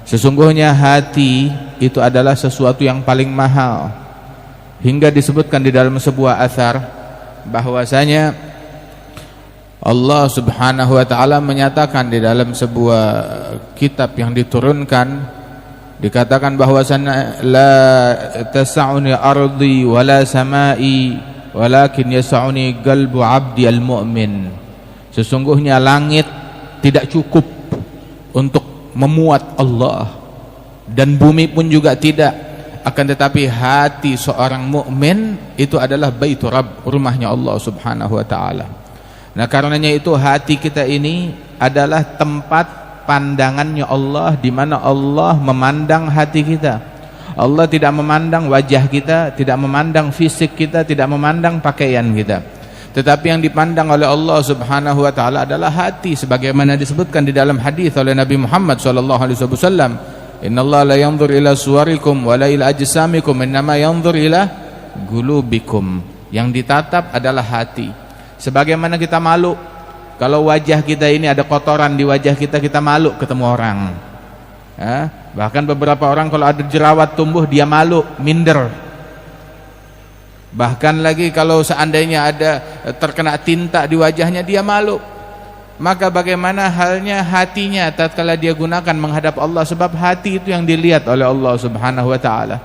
Sesungguhnya hati itu adalah sesuatu yang paling mahal, hingga disebutkan di dalam sebuah athar bahwasanya Allah Subhanahu wa taala menyatakan di dalam sebuah kitab yang diturunkan, dikatakan bahwasanya la tas'uni ardi wala samai walakin yas'uni qalbu 'abdi al-mu'min. Sesungguhnya langit tidak cukup untuk memuat Allah, dan bumi pun juga tidak, akan tetapi hati seorang mukmin itu adalah baitur Rabb, rumahnya Allah Subhanahu wa taala. Nah, karenanya itu hati kita ini adalah tempat pandangannya Allah, di mana Allah memandang hati kita. Allah tidak memandang wajah kita, tidak memandang fisik kita, tidak memandang pakaian kita, tetapi yang dipandang oleh Allah Subhanahu wa taala adalah hati, sebagaimana disebutkan di dalam hadis oleh Nabi Muhammad sallallahu alaihi wasallam, innallaha la yanzur ila suwarikum wa la ila ajsamikum innama yanzur ila qulubikum. Yang ditatap adalah hati. Sebagaimana kita malu kalau wajah kita ini ada kotoran di wajah kita, kita malu ketemu orang. Bahkan beberapa orang kalau ada jerawat tumbuh dia malu, minder. Bahkan lagi kalau seandainya ada terkena tinta di wajahnya dia malu. Maka bagaimana halnya hatinya tatkala dia gunakan menghadap Allah, sebab hati itu yang dilihat oleh Allah Subhanahu wa taala.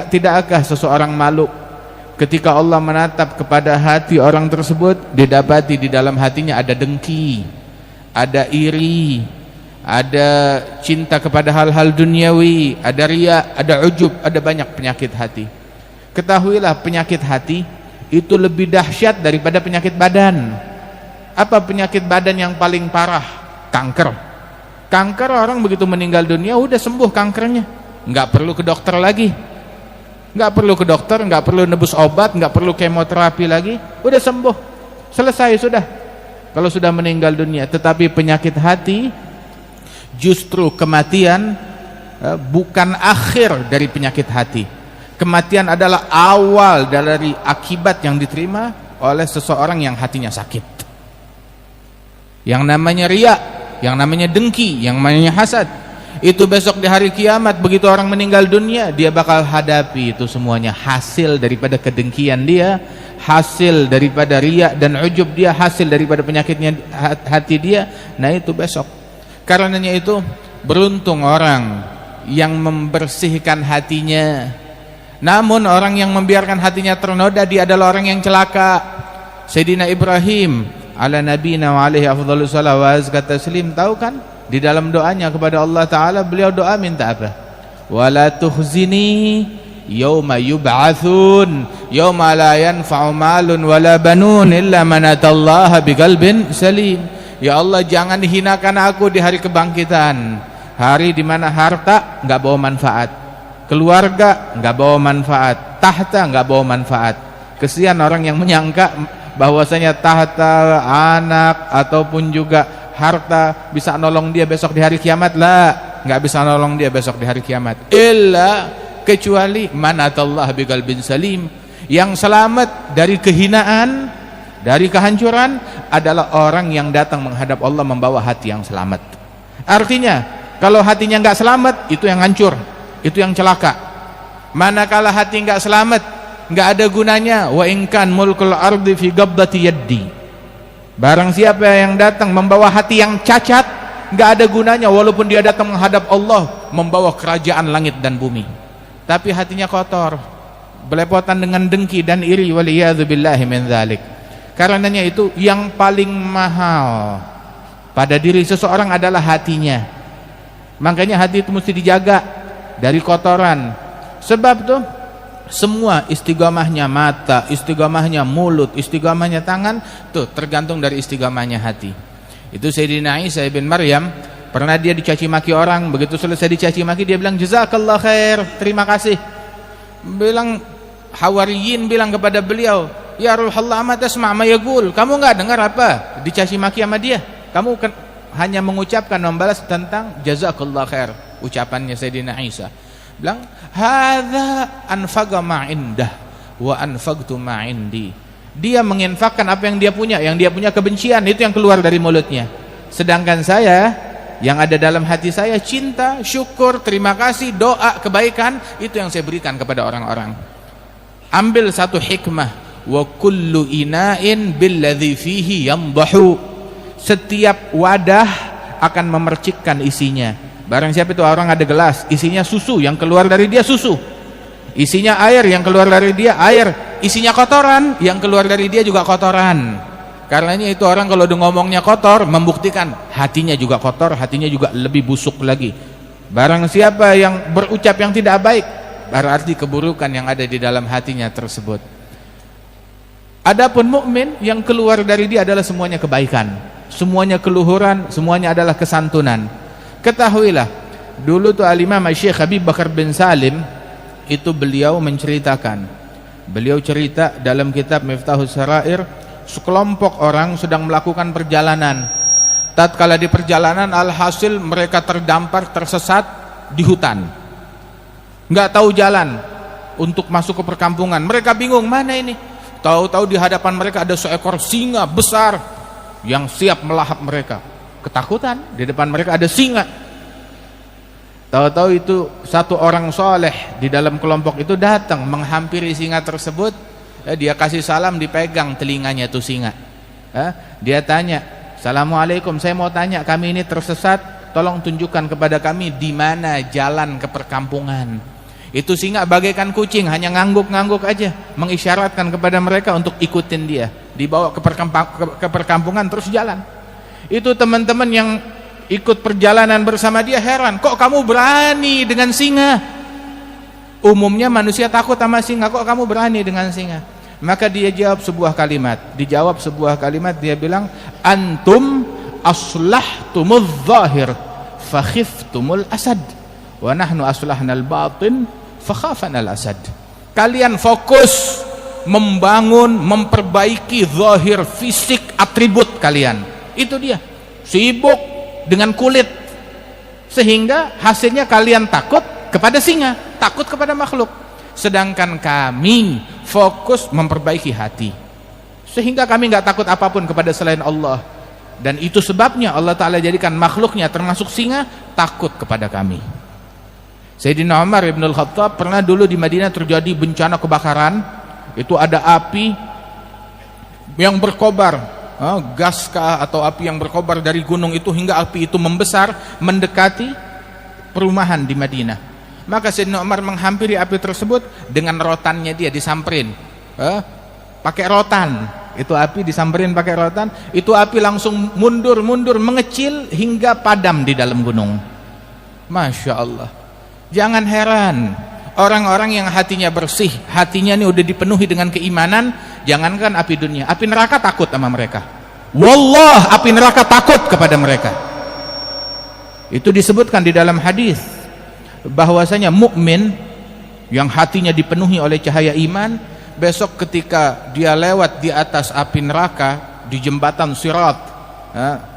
Tidakkah seseorang malu ketika Allah menatap kepada hati orang tersebut, didapati di dalam hatinya ada dengki, ada iri, ada cinta kepada hal-hal duniawi, ada riya, ada ujub, ada banyak penyakit hati. Ketahuilah penyakit hati itu lebih dahsyat daripada penyakit badan. Apa penyakit badan yang paling parah? Kanker. Kanker orang begitu meninggal dunia udah sembuh kankernya, nggak perlu ke dokter lagi, nggak perlu ke dokter, nggak perlu nebus obat, nggak perlu kemoterapi lagi, udah sembuh, selesai sudah kalau sudah meninggal dunia. Tetapi penyakit hati justru kematian bukan akhir dari penyakit hati. Kematian adalah awal dari akibat yang diterima oleh seseorang yang hatinya sakit. Yang namanya riya, yang namanya dengki, yang namanya hasad, itu besok di hari kiamat begitu orang meninggal dunia, dia bakal hadapi itu semuanya, hasil daripada kedengkian dia, hasil daripada riya dan ujub dia, hasil daripada penyakitnya hati dia. Nah itu besok. Karenanya itu beruntung orang yang membersihkan hatinya. Namun orang yang membiarkan hatinya ternoda, dia adalah orang yang celaka. Sayyidina Ibrahim ala nabiyina wa alaihi afdhalus salawat wa azka taslim, tahu kan di dalam doanya kepada Allah taala beliau doa minta apa? Wala tukhzini yauma yub'atsun yauma la yanfa'u malun wala banun illa man atallaha biqalbin salim. Ya Allah, jangan hinakan aku di hari kebangkitan, hari di mana harta enggak bawa manfaat, keluarga enggak bawa manfaat, tahta enggak bawa manfaat. Kesian orang yang menyangka bahwasanya tahta, anak ataupun juga harta bisa nolong dia besok di hari kiamat. Lah, enggak bisa nolong dia besok di hari kiamat. Illa kecuali manatallah biqalbin salim. Yang selamat dari kehinaan, dari kehancuran adalah orang yang datang menghadap Allah membawa hati yang selamat. Artinya, kalau hatinya enggak selamat, itu yang hancur, itu yang celaka. Manakala hati enggak selamat, enggak ada gunanya. Wa inkan mulkul ardi fi qabdati yaddi. Barang siapa yang datang membawa hati yang cacat, enggak ada gunanya walaupun dia datang menghadap Allah membawa kerajaan langit dan bumi. Tapi hatinya kotor, belepotan dengan dengki dan iri, waliyadzubillahi min dzalik. Karenanya itu yang paling mahal pada diri seseorang adalah hatinya. Makanya hati itu mesti dijaga dari kotoran. Sebab tuh semua istiqamahnya mata, istiqamahnya mulut, istiqamahnya tangan, tuh tergantung dari istiqamahnya hati. Itu Sayyidina Isa bin Maryam, pernah dia dicaci maki orang, begitu selesai dicaci maki dia bilang jazakallah khair, terima kasih. Bilang Hawariyin bilang kepada beliau, ya Rasulullah, ma tasma' ma yaqul, kamu enggak dengar apa dicaci maki sama dia? Kamu hanya mengucapkan, membalas tentang jazakallah khair, ucapannya Sayyidina Isa. Bilang hadza anfaqa ma indah wa anfaqtu ma indi. Dia menginfakkan apa yang dia punya kebencian itu yang keluar dari mulutnya. Sedangkan saya yang ada dalam hati saya cinta, syukur, terima kasih, doa, kebaikan, itu yang saya berikan kepada orang-orang. Ambil satu hikmah, wa kullu ina'in billadhi fihi yamdahu. Setiap wadah akan memercikkan isinya. Barang siapa itu orang ada gelas, isinya susu, yang keluar dari dia susu. Isinya air, yang keluar dari dia air. Isinya kotoran, yang keluar dari dia juga kotoran. Karenanya itu orang kalau udah ngomongnya kotor, membuktikan hatinya juga kotor, hatinya juga lebih busuk lagi. Barang siapa yang berucap yang tidak baik, berarti keburukan yang ada di dalam hatinya tersebut. Adapun mukmin, yang keluar dari dia adalah semuanya kebaikan, semuanya keluhuran, semuanya adalah kesantunan. Ketahuilah, dulu tuh Al-Imam Syekh Habib Bakar bin Salim itu beliau menceritakan, beliau cerita dalam kitab Miftahus Sarair, sekelompok orang sedang melakukan perjalanan. Tatkala di perjalanan, alhasil mereka terdampar, tersesat di hutan, nggak tahu jalan untuk masuk ke perkampungan. Mereka bingung, mana ini? Tahu-tahu di hadapan mereka ada seekor singa besar yang siap melahap mereka. Ketakutan, di depan mereka ada singa. Tahu-tahu itu satu orang soleh di dalam kelompok itu datang menghampiri singa tersebut. Dia kasih salam, dipegang telinganya tuh singa. Dia tanya, "Assalamualaikum, saya mau tanya, kami ini tersesat, tolong tunjukkan kepada kami di mana jalan ke perkampungan." Itu singa bagaikan kucing, hanya ngangguk-ngangguk aja, mengisyaratkan kepada mereka untuk ikutin dia, dibawa ke perkampungan terus jalan. Itu teman-teman yang ikut perjalanan bersama dia heran, "Kok kamu berani dengan singa? Umumnya manusia takut sama singa, kok kamu berani dengan singa?" Maka dia jawab sebuah kalimat. Dijawab sebuah kalimat, dia bilang, "Antum aslahtumul zahir fakhiftumul asad, wa nahnu aslahnal batin fakhafanal asad." Kalian fokus membangun, memperbaiki zahir, fisik, atribut kalian. Itu dia, sibuk dengan kulit, sehingga hasilnya kalian takut kepada singa, takut kepada makhluk. Sedangkan kami fokus memperbaiki hati, sehingga kami nggak takut apapun kepada selain Allah. Dan itu sebabnya Allah Ta'ala jadikan makhluknya termasuk singa takut kepada kami. Sayyidina Umar ibn al-Khattab pernah dulu di Madinah terjadi bencana kebakaran. Itu ada api yang berkobar, gas kah atau api yang berkobar dari gunung itu, hingga api itu membesar mendekati perumahan di Madinah. Maka Sayyidina Umar menghampiri api tersebut dengan rotannya, dia disamperin, pakai rotan. Itu api disamperin pakai rotan, itu api langsung mundur mengecil hingga padam di dalam gunung. Masya Allah. Jangan heran orang-orang yang hatinya bersih, hatinya ini udah dipenuhi dengan keimanan, jangankan api dunia, api neraka takut sama mereka. Wallah, api neraka takut kepada mereka. Itu disebutkan di dalam hadis bahwasanya mukmin yang hatinya dipenuhi oleh cahaya iman, besok ketika dia lewat di atas api neraka di jembatan Sirat,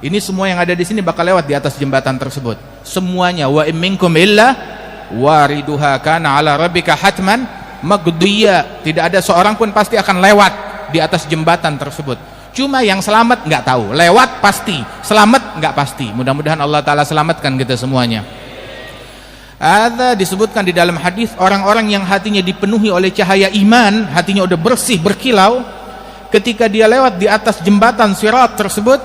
ini semua yang ada di sini bakal lewat di atas jembatan tersebut semuanya. Wa minkum illa wariduha kana ala rabbika hatman maqdiya. Tidak ada seorang pun pasti akan lewat di atas jembatan tersebut. Cuma yang selamat nggak tahu, lewat pasti, selamat nggak pasti. Mudah-mudahan Allah Ta'ala selamatkan kita semuanya. Ada disebutkan di dalam hadis, orang-orang yang hatinya dipenuhi oleh cahaya iman, hatinya udah bersih, berkilau, ketika dia lewat di atas jembatan Sirat tersebut,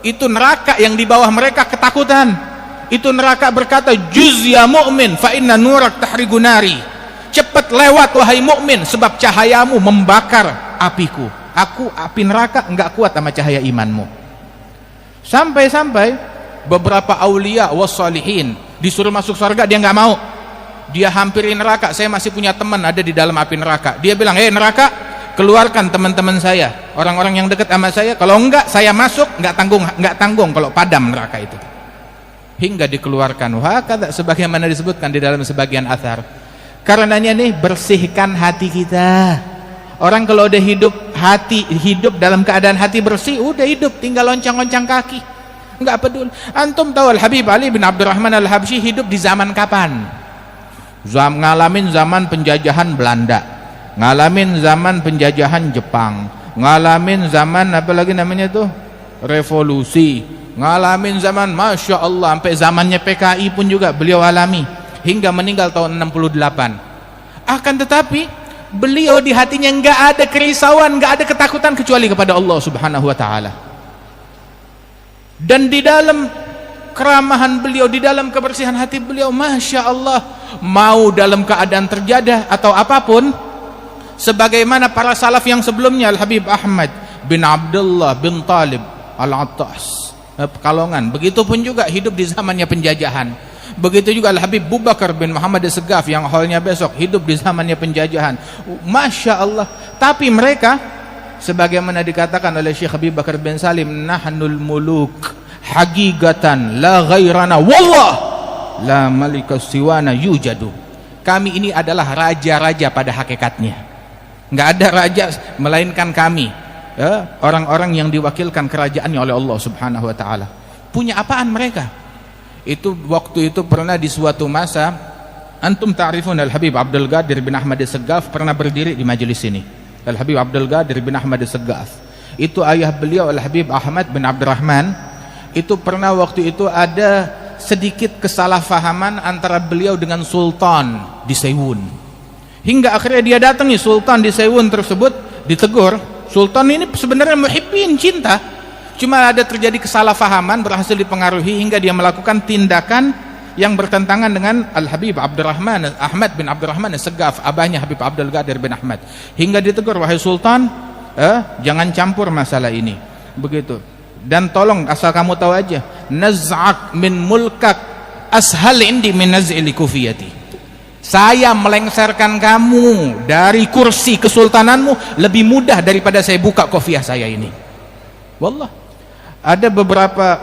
itu neraka yang di bawah mereka ketakutan. Itu neraka berkata, "Juz ya mu'min fa inna nurak tahrigu nari." Cepat lewat wahai mukmin, sebab cahayamu membakar apiku. Aku api neraka enggak kuat sama cahaya imanmu. Sampai-sampai beberapa aulia wassalihin disuruh masuk surga, dia nggak mau. Dia hampiri neraka. "Saya masih punya teman ada di dalam api neraka." Dia bilang, "Hei neraka, keluarkan teman-teman saya, orang-orang yang dekat sama saya. Kalau enggak saya masuk, nggak tanggung kalau padam neraka itu." Hingga dikeluarkan. Hakadha, sebagaimana disebutkan di dalam sebagian athar. Karenanya nih, bersihkan hati kita. Orang kalau udah hidup dalam keadaan hati bersih, udah hidup, tinggal loncang-loncang kaki, nggak peduli. Antum tahu Al-Habib Ali bin Abdurrahman Al-Habsyi hidup di zaman kapan? Ngalamin zaman penjajahan Belanda, ngalamin zaman penjajahan Jepang, ngalamin zaman apa lagi namanya tuh, revolusi, ngalamin zaman Masya Allah, sampai zamannya PKI pun juga beliau alami hingga meninggal tahun 68. Akan tetapi beliau di hatinya nggak ada kerisauan, nggak ada ketakutan kecuali kepada Allah Subhanahu wa Ta'ala. Dan di dalam keramahan beliau, di dalam kebersihan hati beliau, Masya Allah, mau dalam keadaan terjadah atau apapun, sebagaimana para salaf yang sebelumnya, Al-Habib Ahmad bin Abdullah bin Talib Al-Attas Pekalongan, begitupun juga hidup di zamannya penjajahan. Begitu juga Al-Habib Abu Bakar bin Muhammad As-Segaf yang haulnya besok, hidup di zamannya penjajahan. Masya Allah. Tapi mereka, sebagaimana dikatakan oleh Syekh Habib Bakar bin Salim, nahnul muluk hagigatan la ghairana wallah la malika siwana yujadu. Kami ini adalah raja-raja pada hakikatnya, nggak ada raja melainkan kami, ya, orang-orang yang diwakilkan kerajaannya oleh Allah Subhanahu wa Ta'ala. Punya apaan mereka? Itu waktu itu pernah di suatu masa, antum ta'rifun Al-Habib Abdul Qadir bin Ahmad As-Segaf pernah berdiri di majelis ini. Al-Habib Abdul Qadir bin Ahmad As-Segaf itu ayah beliau Al-Habib Ahmad bin Abdurrahman. Itu pernah waktu itu ada sedikit kesalahpahaman antara beliau dengan Sultan di Seiwun, hingga akhirnya dia datangi Sultan di Seiwun tersebut, ditegur. Sultan ini sebenarnya muhibbin, cinta, cuma ada terjadi kesalahpahaman, berhasil dipengaruhi hingga dia melakukan tindakan yang bertentangan dengan Al-Habib Abdurrahman Ahmad bin Abdurrahman As-Segaf, abahnya Habib Abdul Qadir bin Ahmad, hingga ditegur, wahai Sultan, jangan campur masalah ini, begitu. Dan tolong, asal kamu tahu aja, naz'ak min mulkak ashal indi min naz'il kufiyati. Saya melengsarkan kamu dari kursi kesultananmu lebih mudah daripada saya buka kofiah saya ini. Wallah, ada beberapa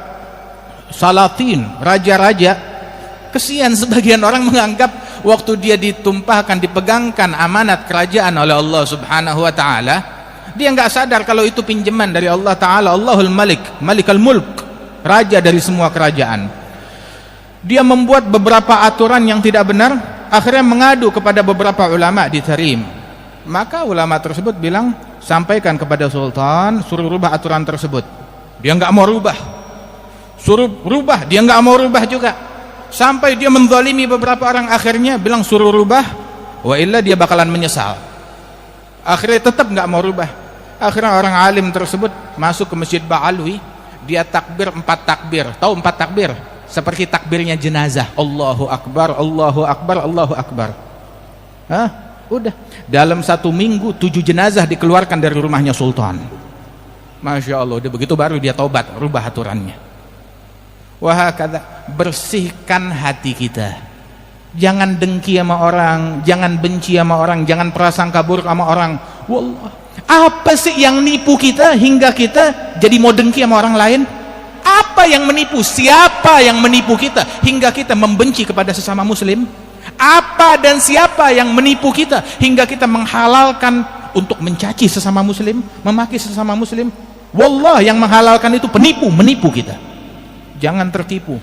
salatin, raja-raja, kesian sebagian orang menganggap waktu dia ditumpahkan, dipegangkan amanat kerajaan oleh Allah Subhanahu wa Ta'ala, dia nggak sadar kalau itu pinjaman dari Allah Ta'ala. Allahul Malik, Malikal Mulk, raja dari semua kerajaan. Dia membuat beberapa aturan yang tidak benar, akhirnya mengadu kepada beberapa ulama di Tarim. Maka ulama tersebut bilang, sampaikan kepada Sultan, suruh rubah aturan tersebut. Dia nggak mau rubah, suruh rubah, dia nggak mau rubah juga, sampai dia menzalimi beberapa orang. Akhirnya bilang suruh rubah, wa illa dia bakalan menyesal. Akhirnya tetap nggak mau rubah. Akhirnya orang alim tersebut masuk ke Masjid Ba'alwi, dia takbir 4 takbir. Tahu 4 takbir? Seperti takbirnya jenazah. Allahu Akbar, Allahu Akbar, Allahu Akbar. Udah. Dalam 1 minggu 7 jenazah dikeluarkan dari rumahnya Sultan. Masya Allah. Udah begitu baru dia taubat, rubah aturannya. Wahakadha, bersihkan hati kita. Jangan dengki sama orang, jangan benci sama orang, jangan prasangka buruk sama orang. Wallah, apa sih yang nipu kita hingga kita jadi mau dengki sama orang lain? Apa yang menipu? Siapa yang menipu kita hingga kita membenci kepada sesama muslim? Apa dan siapa yang menipu kita hingga kita menghalalkan untuk mencaci sesama muslim, memaki sesama muslim? Wallah, yang menghalalkan itu penipu, menipu kita. Jangan tertipu.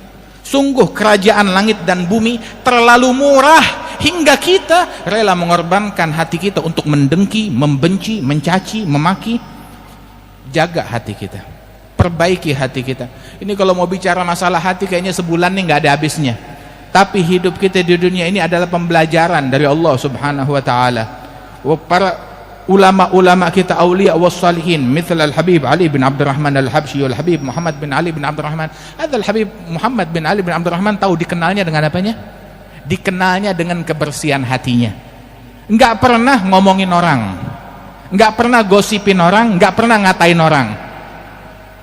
Sungguh kerajaan langit dan bumi terlalu murah hingga kita rela mengorbankan hati kita untuk mendengki, membenci, mencaci, memaki. Jaga hati kita, perbaiki hati kita. Ini kalau mau bicara masalah hati kayaknya sebulan nih nggak ada habisnya. Tapi hidup kita di dunia ini adalah pembelajaran dari Allah Subhanahu wa Ta'ala. Para ulama-ulama kita, aulia wassalihin, misal Al-Habib Ali bin Abdurrahman Al-Habsyi, Al-Habib Muhammad bin Ali bin Abdurrahman. Al-Habib Muhammad bin Ali bin Abdurrahman tahu dikenalnya dengan apanya? Dikenalnya dengan kebersihan hatinya. Enggak pernah ngomongin orang, enggak pernah gosipin orang, enggak pernah ngatain orang.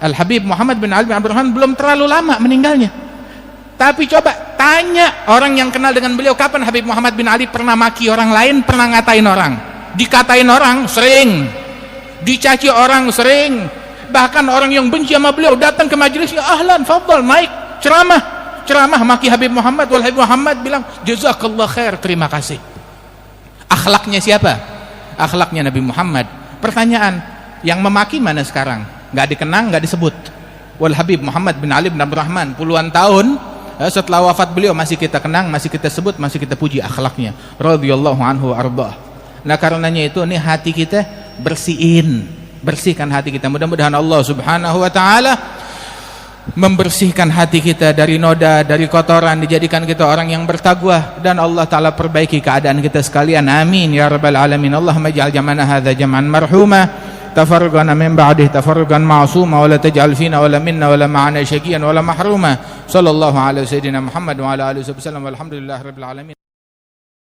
Al-Habib Muhammad bin Ali bin Abdurrahman belum terlalu lama meninggalnya. Tapi coba tanya orang yang kenal dengan beliau, kapan Habib Muhammad bin Ali pernah maki orang lain, pernah ngatain orang? Dikatain orang sering, dicaci orang sering, bahkan orang yang benci sama beliau datang ke majelisnya, ahlan, fadhal, naik ceramah maki Habib Muhammad. Wal Habib Muhammad bilang, jazakallah khair, terima kasih. Akhlaknya siapa? Akhlaknya Nabi Muhammad. Pertanyaan, yang memaki mana sekarang? Nggak dikenang, nggak disebut. Wal Habib Muhammad bin Ali bin Abdurrahman, puluhan tahun setelah wafat beliau masih kita kenang, masih kita sebut, masih kita puji akhlaknya. Radhiyallahu anhu wa ardhah. Nah karenanya itu, nih hati kita bersihkan hati kita. Mudah-mudahan Allah Subhanahu wa Ta'ala membersihkan hati kita dari noda, dari kotoran, dijadikan kita orang yang bertakwa, dan Allah Ta'ala perbaiki keadaan kita sekalian. Amin ya rabbal alamin. Allahumma ij'al jam'ana hadza jam'an marhuma, tafarruqana min ba'dih tafarruqan ma'suma, wa la taj'al fina wa la minna wa la ma'ana syaqiyan wa la mahruma. Sallallahu alaihi sayyidina Muhammad wa ala alihi wasallam, walhamdulillahi rabbil alamin.